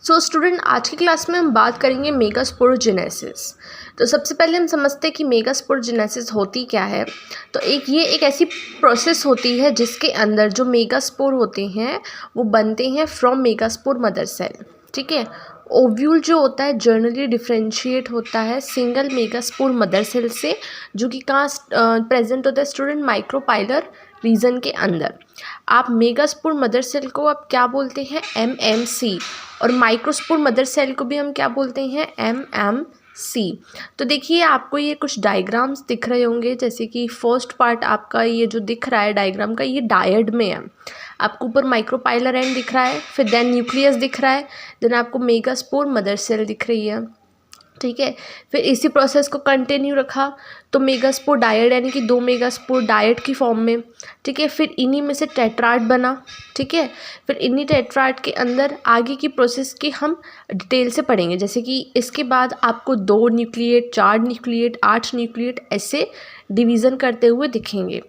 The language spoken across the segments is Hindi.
सो स्टूडेंट, आज की क्लास में हम बात करेंगे मेगास्पोरोजेनेसिस। तो सबसे पहले हम समझते हैं कि मेगास्पोरोजेनेसिस होती क्या है। तो ये एक ऐसी प्रोसेस होती है जिसके अंदर जो मेगास्पोर होते हैं वो बनते हैं फ्रॉम मेगास्पोर मदर सेल। ठीक है। ओव्यूल जो होता है जनरली डिफ्रेंशिएट होता है सिंगल मेगास्पोर मदर सेल से, जो कि कहाँ प्रेजेंट होता है स्टूडेंट, माइक्रोपाइलर रीजन के अंदर। आप मेगास्पोर मदर सेल को आप क्या बोलते हैं, MMC, और माइक्रोस्पोर मदर सेल को भी हम क्या बोलते हैं, MMC। तो देखिए आपको ये कुछ डायग्राम्स दिख रहे होंगे, जैसे कि फर्स्ट पार्ट आपका ये जो दिख रहा है डायग्राम का, ये डायड में है। आपको ऊपर माइक्रोपाइलर एंड दिख रहा है, फिर देन न्यूक्लियस दिख रहा है, देन आपको मेगास्पोर मदर सेल दिख रही है। ठीक है। फिर इसी प्रोसेस को कंटिन्यू रखा तो मेगास्पोर डायड यानी कि 2 मेगास्पोर डायड की फॉर्म में। ठीक है। फिर इन्हीं में से टेट्राड बना। ठीक है। फिर इन्हीं टेट्राड के अंदर आगे की प्रोसेस की हम डिटेल से पढ़ेंगे, जैसे कि इसके बाद आपको 2 न्यूक्लिएट, 4 न्यूक्लिएट, 8 न्यूक्लिएट ऐसे डिवीज़न करते हुए दिखेंगे।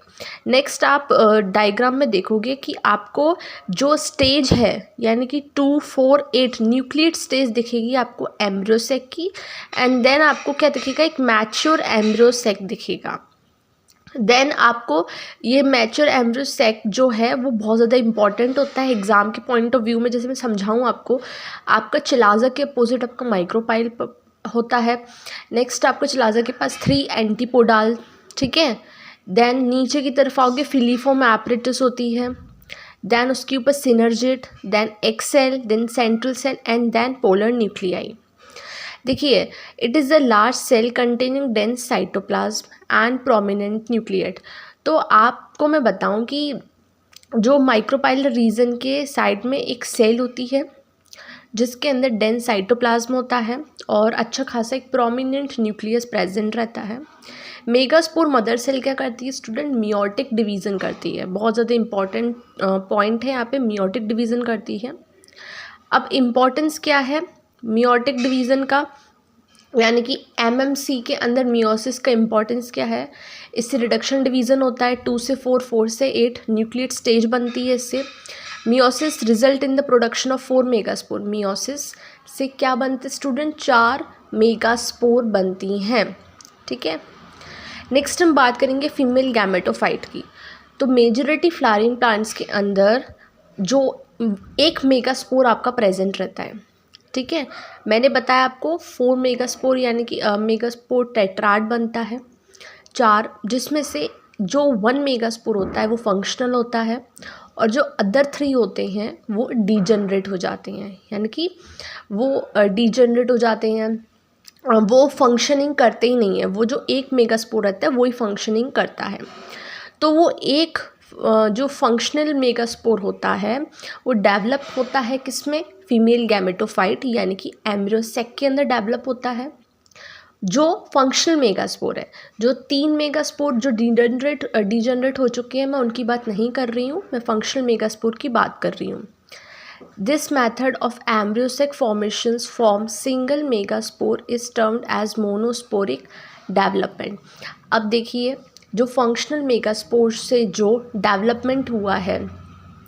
नेक्स्ट आप डायग्राम में देखोगे कि आपको जो स्टेज है यानी कि 2, 4, 8 न्यूक्लिएट स्टेज दिखेगी आपको एम्ब्रियोसेक की, एंड देन आपको क्या दिखेगा, एक मैच्योर एम्ब्रियोसेक दिखेगा। देन आपको ये मैच्योर एम्ब्रियोसेक जो है वो बहुत ज़्यादा इंपॉर्टेंट होता है एग्जाम के पॉइंट ऑफ व्यू में। जैसे मैं समझाऊँ आपको, आपका चिलाजा के अपोजिट आपका माइक्रोपाइल होता है। नेक्स्ट आपको चिलाजा के पास 3 एंटीपोडाल। ठीक है। देन नीचे की तरफ आओगे, फिलीफॉर्म एपरेटस होती है, देन उसके ऊपर synergid, then egg cell, then central cell, and then polar nuclei. देखिए, it is a large cell containing dense cytoplasm and prominent nucleate. तो आपको मैं बताऊं कि जो माइक्रोपाइलर रीजन के साइड में एक सेल होती है जिसके अंदर डेंस साइटोप्लाज्म होता है और अच्छा खासा एक प्रोमिनेंट न्यूक्लियस प्रेजेंट रहता है। मेगास्पोर मदर सेल क्या करती है स्टूडेंट, मियोटिक डिवीज़न करती है। बहुत ज़्यादा इंपॉर्टेंट पॉइंट है यहाँ पे, मियोटिक डिवीज़न करती है। अब इम्पॉर्टेंस क्या है मियोटिक डिवीज़न का, यानी कि MMC के अंदर मियोसिस का इम्पॉर्टेंस क्या है। इससे रिडक्शन डिवीज़न होता है 2 से 4, 4 से 8 न्यूक्लिएट स्टेज बनती है इससे। Meiosis result in the production of 4 megaspore. Meiosis से क्या बनते स्टूडेंट, 4 मेगास्पोर बनती हैं। ठीक है। नेक्स्ट हम बात करेंगे फीमेल गैमेटोफाइट की। तो मेजॉरिटी फ्लावरिंग प्लांट्स के अंदर जो 1 मेगास्पोर आपका प्रेजेंट रहता है। ठीक है। मैंने बताया आपको 4 मेगास्पोर यानी कि मेगास्पोर टेट्राड बनता है 4, जिसमें से जो 1 मेगास्पोर होता है वो फंक्शनल होता है और जो अदर 3 होते हैं वो डीजनरेट हो जाते हैं, यानी कि वो डीजनरेट हो जाते हैं, वो फंक्शनिंग करते ही नहीं है। वो जो 1 मेगास्पोर रहता है वही फंक्शनिंग करता है। तो वो एक जो फंक्शनल मेगास्पोर होता है वो डेवलप होता है किसमें, फीमेल गैमेटोफाइट यानी कि एम्ब्रियोसेक के अंदर डेवलप होता है। जो फंक्शनल मेगास्पोर है, जो 3 मेगास्पोर जो डीजनरेट हो चुके हैं, मैं उनकी बात नहीं कर रही हूँ, मैं फंक्शनल मेगास्पोर की बात कर रही हूँ। This method of embryo sac formations form single megaspore is termed as monosporic development. अब देखिए, जो फंक्शनल मेगास्पोर से जो डेवलपमेंट हुआ है,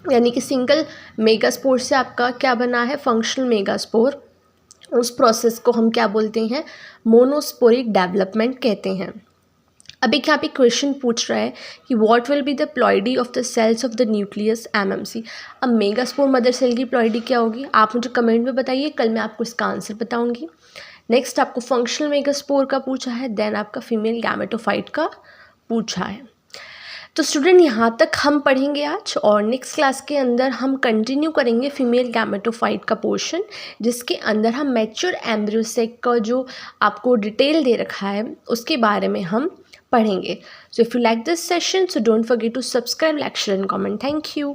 यानी कि सिंगल मेगास्पोर से आपका क्या बना है, फंक्शनल मेगास्पोर, उस प्रोसेस को हम क्या बोलते हैं, मोनोस्पोरिक डेवलपमेंट कहते हैं। अब एक यहाँ पे क्वेश्चन पूछ रहा है कि what will be the ploidy of the cells of the nucleus MMC। अब मेगास्पोर मदर सेल की प्लॉइडी क्या होगी, आप मुझे कमेंट में बताइए, कल मैं आपको इसका आंसर बताऊंगी। नेक्स्ट आपको फंक्शनल मेगास्पोर का पूछा है, देन आपका फीमेल गैमेटोफाइट का पूछा है। तो स्टूडेंट यहाँ तक हम पढ़ेंगे आज, और नेक्स्ट क्लास के अंदर हम कंटिन्यू करेंगे फीमेल गैमेटोफाइट का पोर्शन, जिसके अंदर हम मैच्योर एम्ब्रियोसेक का जो आपको डिटेल दे रखा है उसके बारे में हम पढ़ेंगे। So if you like this session, so don't forget to subscribe, like, share and comment. Thank you.